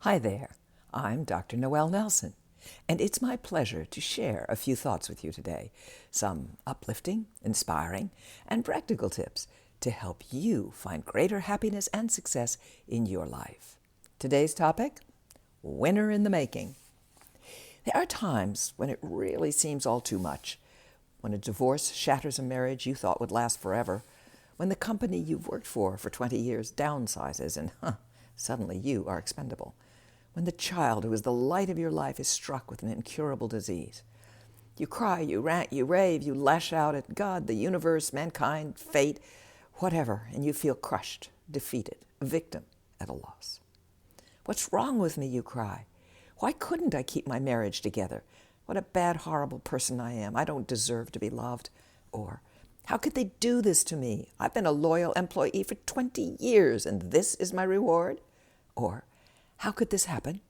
Hi there, I'm Dr. Noelle Nelson, and it's my pleasure to share a few thoughts with you today, some uplifting, inspiring, and practical tips to help you find greater happiness and success in your life. Today's topic, winner in the making. There are times when it really seems all too much, when a divorce shatters a marriage you thought would last forever, when the company you've worked for 20 years downsizes and suddenly you are expendable, when the child who is the light of your life is struck with an incurable disease. You cry, you rant, you rave, you lash out at God, the universe, mankind, fate, whatever, and you feel crushed, defeated, a victim, at a loss. What's wrong with me, you cry? Why couldn't I keep my marriage together? What a bad, horrible person I am. I don't deserve to be loved. Or, how could they do this to me? I've been a loyal employee for 20 years, and this is my reward? Or, how could this happen?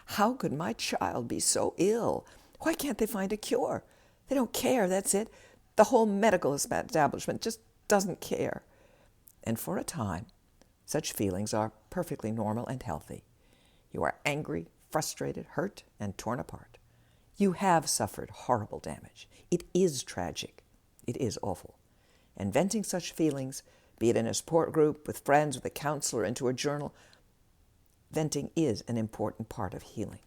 How could my child be so ill? Why can't they find a cure? They don't care, that's it. The whole medical establishment just doesn't care. And for a time, such feelings are perfectly normal and healthy. You are angry, frustrated, hurt, and torn apart. You have suffered horrible damage. It is tragic. It is awful. And venting such feelings, be it in a support group, with friends, with a counselor, into a journal, venting is an important part of healing.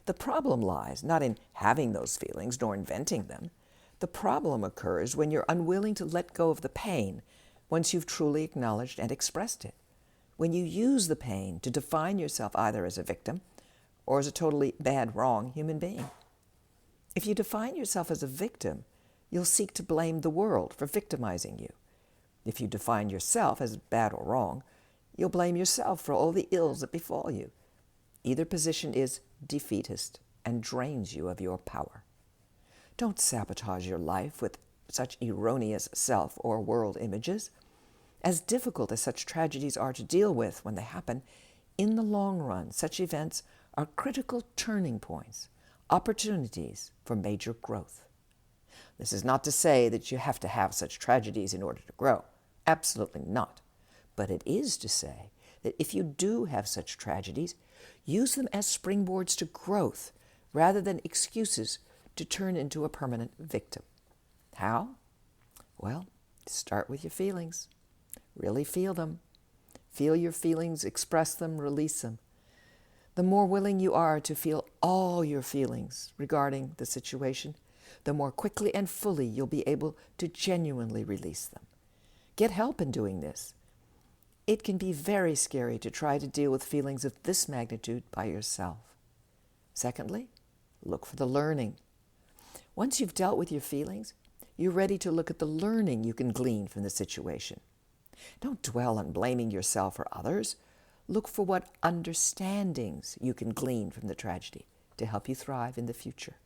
The problem lies not in having those feelings nor in venting them. The problem occurs when you're unwilling to let go of the pain once you've truly acknowledged and expressed it. When you use the pain to define yourself either as a victim or as a totally bad, wrong human being. If you define yourself as a victim, you'll seek to blame the world for victimizing you. If you define yourself as bad or wrong, you'll blame yourself for all the ills that befall you. Either position is defeatist and drains you of your power. Don't sabotage your life with such erroneous self or world images. As difficult as such tragedies are to deal with when they happen, in the long run, such events are critical turning points, opportunities for major growth. This is not to say that you have to have such tragedies in order to grow. Absolutely not. But it is to say that if you do have such tragedies, use them as springboards to growth rather than excuses to turn into a permanent victim. How? Well, start with your feelings. Really feel them. Feel your feelings, express them, release them. The more willing you are to feel all your feelings regarding the situation, the more quickly and fully you'll be able to genuinely release them. Get help in doing this. It can be very scary to try to deal with feelings of this magnitude by yourself. Secondly, look for the learning. Once you've dealt with your feelings, you're ready to look at the learning you can glean from the situation. Don't dwell on blaming yourself or others. Look for what understandings you can glean from the tragedy to help you thrive in the future.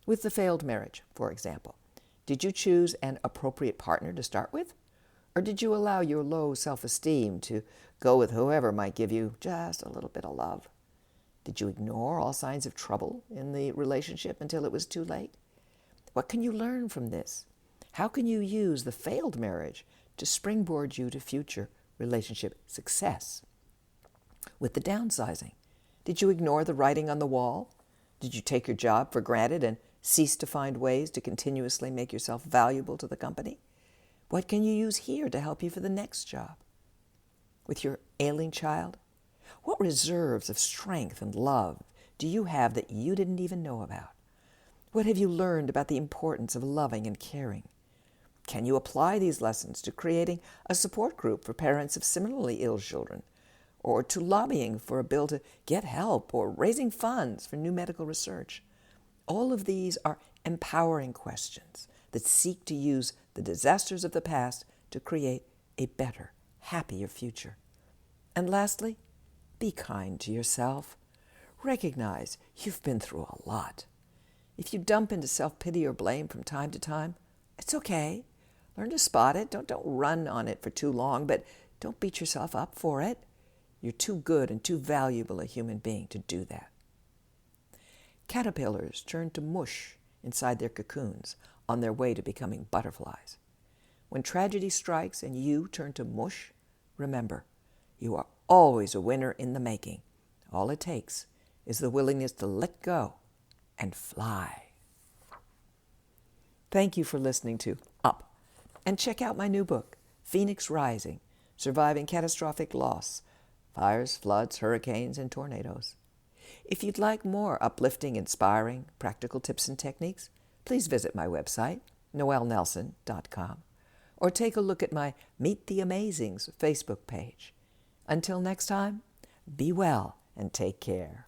With the failed marriage, for example, did you choose an appropriate partner to start with? Or did you allow your low self-esteem to go with whoever might give you just a little bit of love? Did you ignore all signs of trouble in the relationship until it was too late? What can you learn from this? How can you use the failed marriage to springboard you to future relationship success? With the downsizing, did you ignore the writing on the wall? Did you take your job for granted and cease to find ways to continuously make yourself valuable to the company? What can you use here to help you for the next job? With your ailing child, what reserves of strength and love do you have that you didn't even know about? What have you learned about the importance of loving and caring? Can you apply these lessons to creating a support group for parents of similarly ill children, or to lobbying for a bill to get help, or raising funds for new medical research? All of these are empowering questions that seek to use the disasters of the past to create a better, happier future. And lastly, be kind to yourself. Recognize you've been through a lot. If you dump into self-pity or blame from time to time, it's okay. Learn to spot it. Don't run on it for too long, but don't beat yourself up for it. You're too good and too valuable a human being to do that. Caterpillars turn to mush inside their cocoons on their way to becoming butterflies. When tragedy strikes and you turn to mush, remember, you are always a winner in the making. All it takes is the willingness to let go and fly. Thank you for listening to Up, and check out my new book, Phoenix Rising: Surviving Catastrophic Loss, Fires, Floods, Hurricanes, and Tornadoes. If you'd like more uplifting, inspiring, practical tips and techniques, please visit my website, noelnelson.com, or take a look at my Meet the Amazings Facebook page. Until next time, be well and take care.